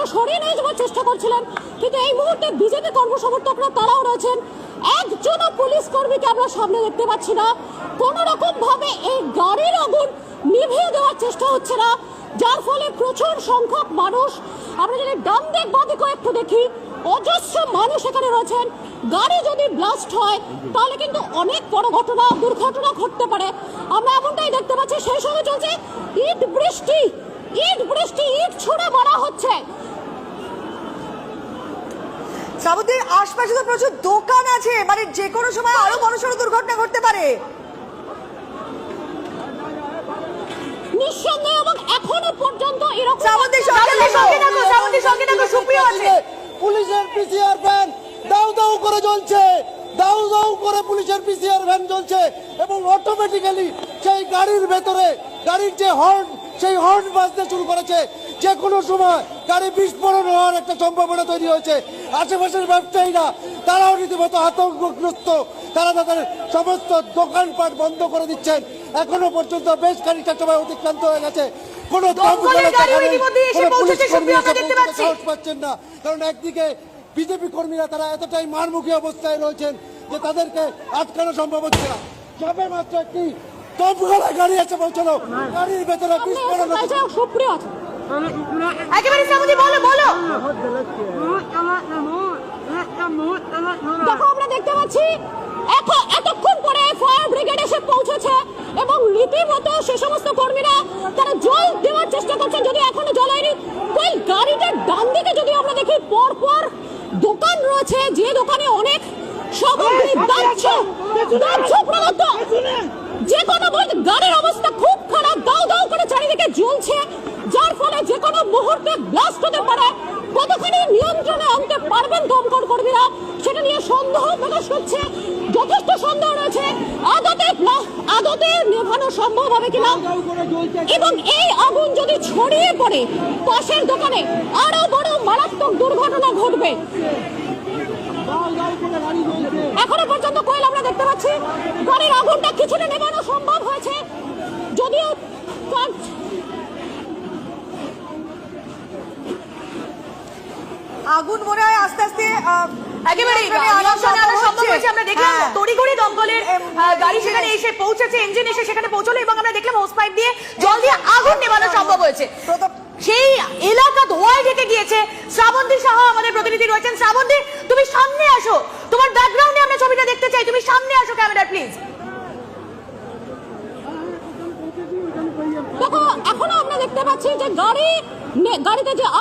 কিছুটা সরিয়ে নিয়ে যাওয়ার চেষ্টা করছিলেন, কিন্তু এই মুহূর্তে বিজেপি কর্মসমর্থকরা তারাও রয়েছেন। একজনও পুলিশ কর্মীকে আমরা সামনে দেখতে পাচ্ছি না। কোন রকম ভাবে এই গাড়ির আগুন নিভিয়ে দেওয়ার চেষ্টা হচ্ছে না, যার ফলে প্রচুর সংখ্যক মানুষ, আমরা যদি ডান দিক বাঁ দিকে একটু দেখি, অজস্র মানুষ এখানে রয়েছেন। গাড়ি যদি ব্লাস্ট হয় তাহলে কিন্তু অনেক বড় দুর্ঘটনা ঘটতে পারে। আমরা এমনটাই দেখতে পাচ্ছি। সেই সঙ্গে চলছে ইট বৃষ্টি, ইট ছুড়ে মারা হচ্ছে। শ্রাবন্তীর আশপাশে তো প্রচুর দোকান আছে, মানে যে কোনো সময় আরো বড়সড় দুর্ঘটনা ঘটতে পারে নিঃসন্দেহে, এবং এখনো পর্যন্ত এরকম পুলিশের পিসিআর ভ্যান দাউ দাউ করে জ্বলছে, দাউ দাউ করে পুলিশের পিসিআর ভ্যান জ্বলছে, এবং অটোমেটিক্যালি সেই গাড়ির ভেতরে গাড়ির যে হর্ন, সেই হর্ন বাজতে শুরু করেছে। যে কোনো সময় গাড়ি বিস্ফোরণ হওয়ার একটা সম্ভাবনা তৈরি হয়েছে। আশেপাশের ব্যবসায়ীরা তারাও রীতিমতো আতঙ্কগ্রস্ত, তারা তাদের সমস্ত দোকানপাট বন্ধ করে দিচ্ছেন। এখনো পর্যন্ত বেশ খানিকটা সময় অতিক্রান্ত হয়ে গেছে, কোনো সাহস পাচ্ছেন না। কারণ একদিকে বিজেপি কর্মীরা তারা এতটাই মারমুখী অবস্থায় রয়েছেন যে তাদেরকে আটকানো সম্ভব হচ্ছে না। সবে মাত্র একটি দমকল গাড়ি এসে পৌঁছালো, গাড়ির ভেতরে বিস্ফোরণ হচ্ছে। সুপ্রিয় একেবারে শ্রাবন্তী বলো বলো। দেখো, আমরা দেখতে পাচ্ছি এতক্ষণ পরে ফায়ার ব্রিগেড এসে পৌঁছেছে, এবং রীতিমতো সে সমস্ত কর্মীরা তারা জল দেওয়ার চেষ্টা করছেন, যদি এখনো জল হয়নি। ওই গাড়িটার ডান দিকে যদি আমরা দেখি, পরপর দোকান রয়েছে, যে দোকানে অনেক সামগ্রী দাহ্য প্রদত্ত। যে কোনো গাড়ির অবস্থা খুব খারাপ, দাউ দাউ করে চারিদিকে জ্বলছে, যার ফলে যে কোনো মুহূর্তে ব্লাস্ট হতে পারে। কতখানি নিয়ন্ত্রণে আনতে পারবেন দমকল কর্মীরা, সেটা নিয়ে সন্দেহ প্রকাশ করছে, যথেষ্ট সন্দেহ রয়েছে আদতে নেভানো সম্ভব হবে কিনা, এবং এই আগুন যদি ছড়িয়ে পড়ে পাশের দোকানে আরো বড় মারাত্মক দুর্ঘটনা ঘটবে। এখনো পর্যন্ত কোয়েল আমরা দেখতে পাচ্ছি গাড়ির আগুনটা কিছুটা নেভানো সম্ভব হয়েছে, যদিও আগুন মনে হয় আস্তে আস্তে একেবারে সম্ভব হয়েছে। আমরা দেখলাম তড়িঘড়ি দমকলের গাড়ি সেখানে এসে পৌঁছেছে, ইঞ্জিন এসে সেখানে পৌঁছলো, এবং আমরা দেখলাম হোস পাইপ দিয়ে জল দিয়ে আগুন নেভানো সম্ভব হয়েছে। সেই এলাকা ধোঁয়ায় ঢেকে গিয়েছে। শ্রাবন্তী সাহা আমাদের প্রতিনিধি রয়েছেন। শ্রাবন্তী, তুমি সামনে আসো, তোমার ব্যাকগ্রাউন্ডে আমরা ছবিটা দেখতে চাই, তুমি সামনে আসো ক্যামেরা প্লিজ। দেখো, এখনো আমরা দেখতে পাচ্ছি যে গাড়িতে যে